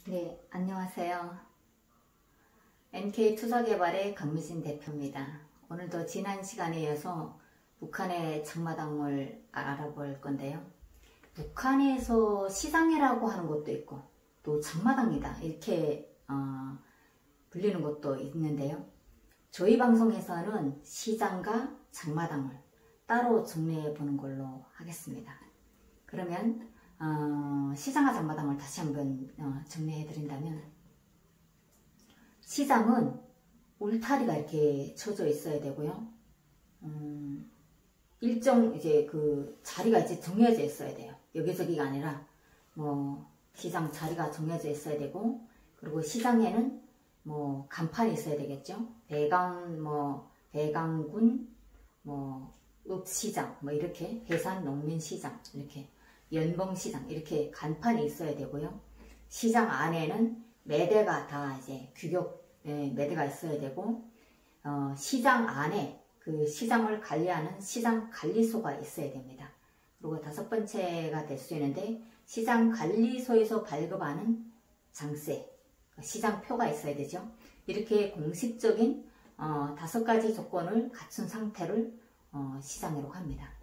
네, 안녕하세요. NK투자개발의 강미진 대표입니다. 오늘도 지난 시간에 이어서 북한의 장마당을 알아볼 건데요. 북한에서 시장이라고 하는 것도 있고 또 장마당이다 이렇게 불리는 것도 있는데요. 저희 방송에서는 시장과 장마당을 따로 정리해 보는 걸로 하겠습니다. 그러면 시장과 장마당을 다시 한번 정리해 드린다면, 시장은 울타리가 이렇게 쳐져 있어야 되고요. 일정 이제 그 자리가 이제 정해져 있어야 돼요. 여기저기가 아니라 시장 자리가 정해져 있어야 되고, 그리고 시장에는 간판이 있어야 되겠죠. 배강군 읍시장 이렇게 해산 농민시장 이렇게 연봉시장 이렇게 간판이 있어야 되고요. 시장 안에는 매대가 다 이제 매대가 있어야 되고, 시장 안에 그 시장을 관리하는 시장 관리소가 있어야 됩니다. 그리고 다섯 번째가 될 수 있는데, 시장 관리소에서 발급하는 장세, 시장표가 있어야 되죠. 이렇게 공식적인 5가지 조건을 갖춘 상태를 시장이라고 합니다.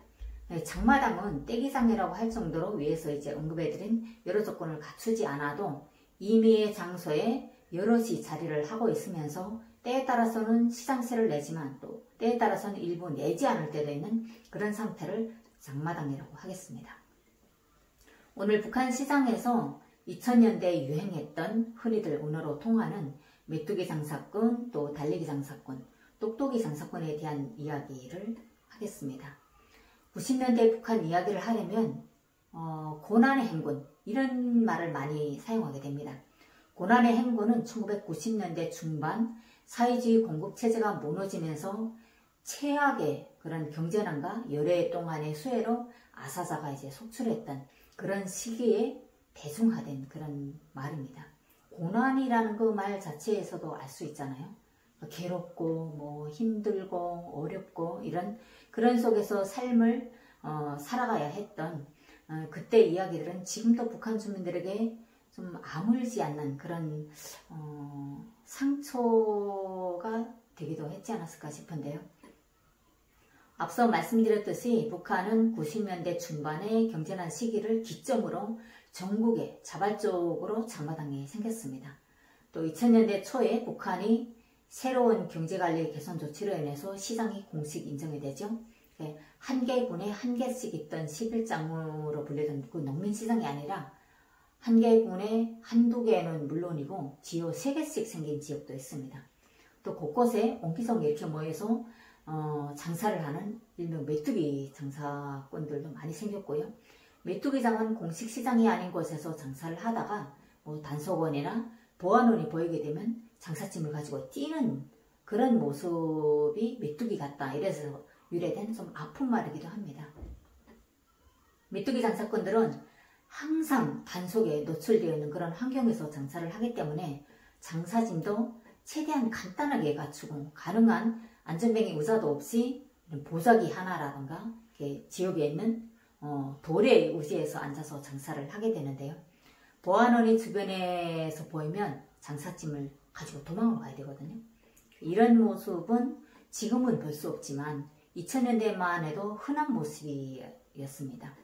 장마당은 떼기장이라고 할 정도로 위에서 이제 언급해드린 여러 조건을 갖추지 않아도 임의의 장소에 여럿이 자리를 하고 있으면서 때에 따라서는 시장세를 내지만 또 때에 따라서는 일부 내지 않을 때도 있는 그런 상태를 장마당이라고 하겠습니다. 오늘 북한 시장에서 2000년대에 유행했던 흔히들 언어로 통하는 메뚜기 장사꾼, 또 달리기 장사꾼, 똑똑이 장사꾼에 대한 이야기를 하겠습니다. 90년대 북한 이야기를 하려면 고난의 행군 이런 말을 많이 사용하게 됩니다. 고난의 행군은 1990년대 중반 사회주의 공급체제가 무너지면서 최악의 그런 경제난과 열애 동안의 수해로 아사자가 이제 속출했던 그런 시기에 대중화된 그런 말입니다. 고난이라는 그 말 자체에서도 알 수 있잖아요. 괴롭고 힘들고 어렵고 이런 그런 속에서 삶을 살아가야 했던 그때 이야기들은 지금도 북한 주민들에게 좀 아물지 않는 그런 상처가 되기도 했지 않았을까 싶은데요. 앞서 말씀드렸듯이 북한은 90년대 중반의 경제난 시기를 기점으로 전국에 자발적으로 장마당이 생겼습니다. 또 2000년대 초에 북한이 새로운 경제관리 개선 조치로 인해서 시장이 공식 인정이 되죠. 한 개군에 한 개씩 있던 11장으로 불리던 그 농민시장이 아니라 한 개군에 한두 개는 물론이고 지역 3개씩 생긴 지역도 있습니다. 또 곳곳에 옹기종기 이렇게 모여서 장사를 하는 일명 메뚜기 장사꾼들도 많이 생겼고요. 메뚜기장은 공식 시장이 아닌 곳에서 장사를 하다가 단속원이나 보안원이 보이게 되면 장사짐을 가지고 뛰는 그런 모습이 메뚜기 같다 이래서 유래된 좀 아픈 말이기도 합니다. 메뚜기 장사꾼들은 항상 단속에 노출되어 있는 그런 환경에서 장사를 하기 때문에 장사짐도 최대한 간단하게 갖추고 가능한 안전뱅이 의자도 없이 보자기 하나라든가 이렇게 지역에 있는 돌에 의지해서 앉아서 장사를 하게 되는데요. 보안원이 주변에서 보이면 장사짐을 가지고 도망을 가야 되거든요. 이런 모습은 지금은 볼 수 없지만 2000년대만 해도 흔한 모습이었습니다.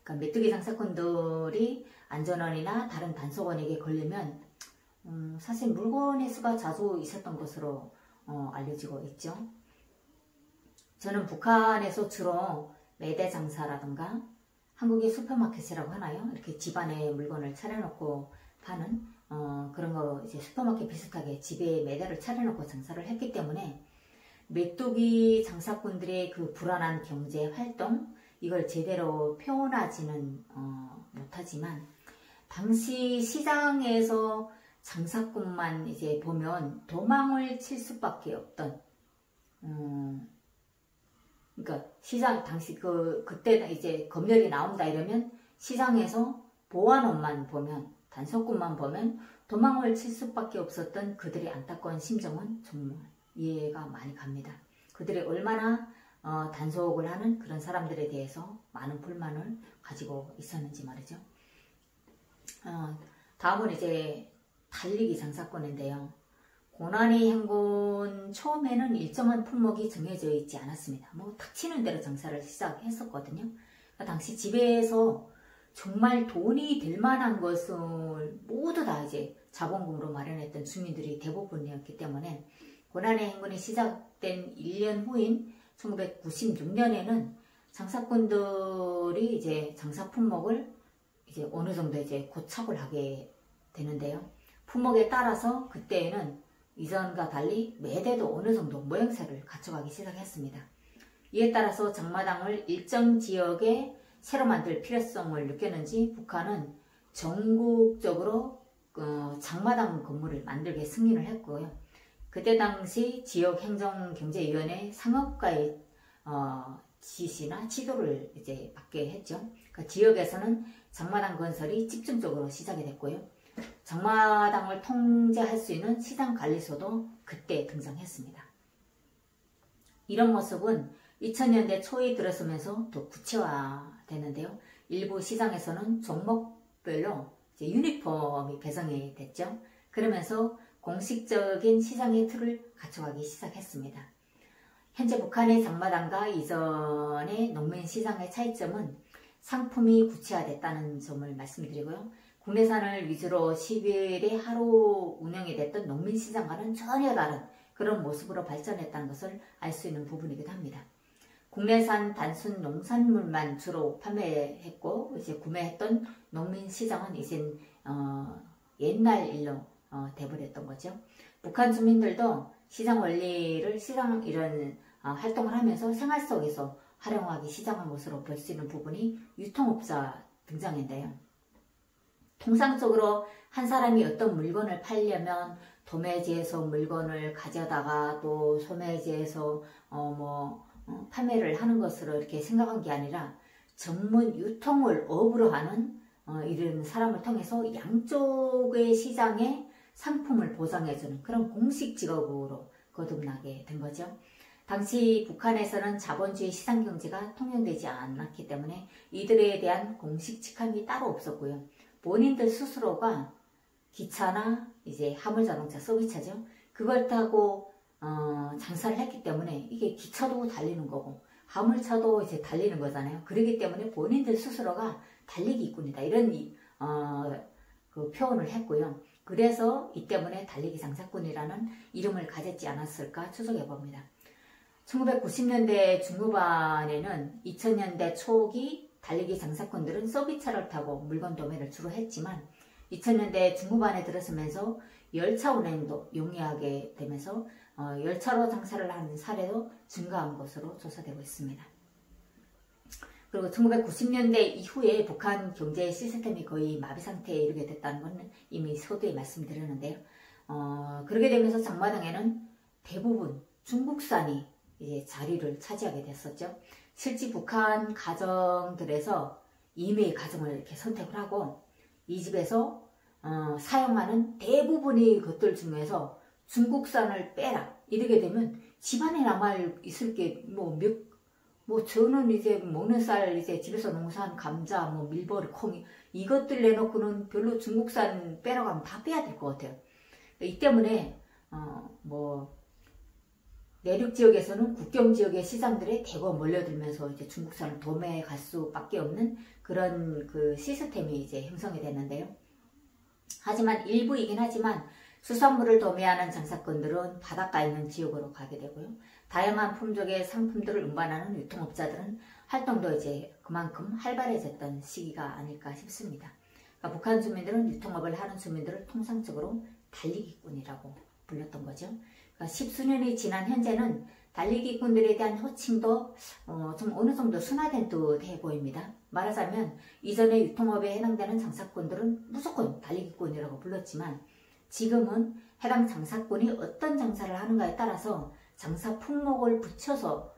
그러니까 메뚜기 장사꾼들이 안전원이나 다른 단속원에게 걸리면 사실 물건의 수가 자주 있었던 것으로 알려지고 있죠. 저는 북한에서 주로 매대 장사라든가 한국의 슈퍼마켓이라고 하나요? 이렇게 집안에 물건을 차려놓고 파는 그런 거 이제 슈퍼마켓 비슷하게 집에 매대를 차려놓고 장사를 했기 때문에 메뚜기 장사꾼들의 그 불안한 경제 활동 이걸 제대로 표현하지는 못하지만 당시 시장에서 장사꾼만 이제 보면 도망을 칠 수밖에 없던 그러니까 시장 당시 그때는 이제 검열이 나온다 이러면 시장에서 보안원만 보면 단속꾼만 보면 도망을 칠 수밖에 없었던 그들의 안타까운 심정은 정말 이해가 많이 갑니다. 그들이 얼마나 단속을 하는 그런 사람들에 대해서 많은 불만을 가지고 있었는지 말이죠. 다음은 이제 달리기 장사꾼인데요. 고난의 행군 처음에는 일정한 품목이 정해져 있지 않았습니다. 뭐 닥치는 대로 장사를 시작했었거든요. 당시 집에서 정말 돈이 될 만한 것을 모두 다 이제 자본금으로 마련했던 주민들이 대부분이었기 때문에 고난의 행군이 시작된 1년 후인 1996년에는 장사꾼들이 이제 장사 품목을 이제 어느 정도 이제 고착을 하게 되는데요. 품목에 따라서 그때에는 이전과 달리 매대도 어느 정도 모양새를 갖춰가기 시작했습니다. 이에 따라서 장마당을 일정 지역에 새로 만들 필요성을 느꼈는지 북한은 전국적으로 장마당 건물을 만들게 승인을 했고요. 그때 당시 지역행정경제위원회 상업가의 지시나 지도를 이제 받게 했죠. 그러니까 지역에서는 장마당 건설이 집중적으로 시작이 됐고요. 장마당을 통제할 수 있는 시장관리소도 그때 등장했습니다. 이런 모습은 2000년대 초에 들어서면서 더 구체화되는데요. 일부 시장에서는 종목별로 이제 유니폼이 배정이 됐죠. 그러면서 공식적인 시장의 틀을 갖춰가기 시작했습니다. 현재 북한의 장마당과 이전의 농민시장의 차이점은 상품이 구체화됐다는 점을 말씀드리고요. 국내산을 위주로 10일에 하루 운영이 됐던 농민시장과는 전혀 다른 그런 모습으로 발전했다는 것을 알 수 있는 부분이기도 합니다. 국내산 단순 농산물만 주로 판매했고 이제 구매했던 농민시장은 이제 옛날 일로 돼버렸던 거죠. 북한 주민들도 시장 원리를 시장 이런 활동을 하면서 생활 속에서 활용하기 시작한 것으로 볼 수 있는 부분이 유통업자 등장인데요. 통상적으로 한 사람이 어떤 물건을 팔려면 도매지에서 물건을 가져다가 또 소매지에서 판매를 하는 것으로 이렇게 생각한 게 아니라 전문 유통을 업으로 하는 이런 사람을 통해서 양쪽의 시장에 상품을 보장해주는 그런 공식 직업으로 거듭나게 된 거죠. 당시 북한에서는 자본주의 시장경제가 통용되지 않았기 때문에 이들에 대한 공식 직함이 따로 없었고요. 본인들 스스로가 기차나 이제 화물자동차 소비차죠. 그걸 타고 장사를 했기 때문에 이게 기차도 달리는 거고 화물차도 이제 달리는 거잖아요. 그렇기 때문에 본인들 스스로가 달리기꾼이다 이런 그 표현을 했고요. 그래서 이 때문에 달리기 장사꾼이라는 이름을 가졌지 않았을까 추정해 봅니다. 1990년대 중후반에는 2000년대 초기 달리기 장사꾼들은 서비스차를 타고 물건 도매를 주로 했지만 2000년대 중후반에 들어서면서 열차 운행도 용이하게 되면서 열차로 장사를 하는 사례도 증가한 것으로 조사되고 있습니다. 그리고 1990년대 이후에 북한 경제 시스템이 거의 마비 상태에 이르게 됐다는 건 이미 서두에 말씀드렸는데요. 그렇게 되면서 장마당에는 대부분 중국산이 이제 자리를 차지하게 됐었죠. 실제 북한 가정들에서 이메일 가정을 이렇게 선택을 하고 이 집에서 사용하는 대부분의 것들 중에서 중국산을 빼라 이렇게 되면 집안에 남아 있을 게 저는 이제 먹는 쌀 이제 집에서 농사한 감자 밀버리 콩이 이것들 내놓고는 별로 중국산 빼라고 하면 다 빼야 될 것 같아요. 이 때문에 내륙 지역에서는 국경 지역의 시장들에 대거 몰려들면서 이제 중국산을 도매해 갈 수밖에 없는 그런 그 시스템이 이제 형성이 됐는데요. 하지만 일부이긴 하지만 수산물을 도매하는 장사꾼들은 바닷가에 있는 지역으로 가게 되고요. 다양한 품종의 상품들을 운반하는 유통업자들은 활동도 이제 그만큼 활발해졌던 시기가 아닐까 싶습니다. 그러니까 북한 주민들은 유통업을 하는 주민들을 통상적으로 달리기꾼이라고 불렀던 거죠. 그러니까 십수년이 지난 현재는 달리기꾼들에 대한 호칭도 좀 어느 정도 순화된 듯해 보입니다. 말하자면 이전에 유통업에 해당되는 장사꾼들은 무조건 달리기꾼이라고 불렀지만 지금은 해당 장사꾼이 어떤 장사를 하는가에 따라서 장사 품목을 붙여서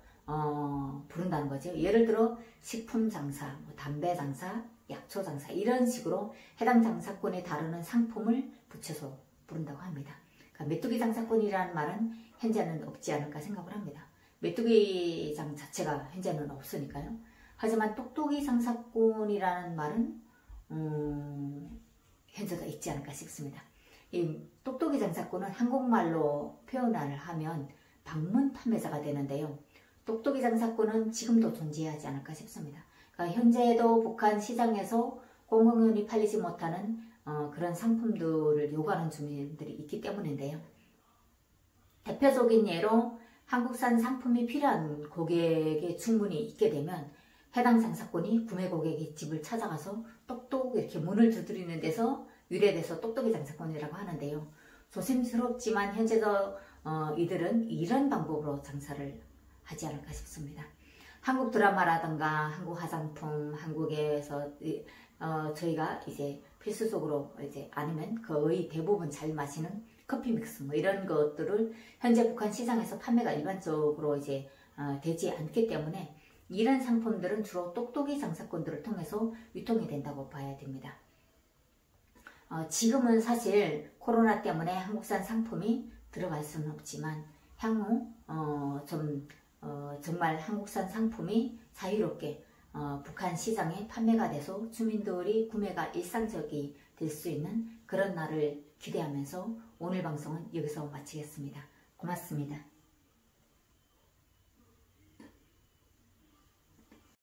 부른다는 거죠. 예를 들어 식품 장사, 담배 장사, 약초 장사 이런 식으로 해당 장사꾼이 다루는 상품을 붙여서 부른다고 합니다. 그러니까 메뚜기 장사꾼이라는 말은 현재는 없지 않을까 생각을 합니다. 메뚜기장 자체가 현재는 없으니까요. 하지만 똑똑이 장사꾼이라는 말은 현재도 있지 않을까 싶습니다. 이 똑똑이 장사꾼은 한국말로 표현을 하면 방문 판매자가 되는데요. 똑똑이 장사꾼은 지금도 존재하지 않을까 싶습니다. 그러니까 현재도 북한 시장에서 공공연히 팔리지 못하는 그런 상품들을 요구하는 주민들이 있기 때문인데요. 대표적인 예로 한국산 상품이 필요한 고객의 주문이 있게 되면 해당 장사꾼이 구매 고객의 집을 찾아가서 똑똑 이렇게 문을 두드리는 데서 유래돼서 똑똑이 장사꾼이라고 하는데요. 조심스럽지만 현재도 이들은 이런 방법으로 장사를 하지 않을까 싶습니다. 한국 드라마라든가 한국 화장품, 한국에서 저희가 이제 필수적으로 이제 아니면 거의 대부분 잘 마시는 커피 믹스 뭐 이런 것들을 현재 북한 시장에서 판매가 일반적으로 이제 되지 않기 때문에 이런 상품들은 주로 똑똑이 장사꾼들을 통해서 유통이 된다고 봐야 됩니다. 지금은 사실 코로나 때문에 한국산 상품이 들어갈 수는 없지만 향후 정말 한국산 상품이 자유롭게 북한 시장에 판매가 돼서 주민들이 구매가 일상적이 될 수 있는 그런 날을 기대하면서 오늘 방송은 여기서 마치겠습니다. 고맙습니다.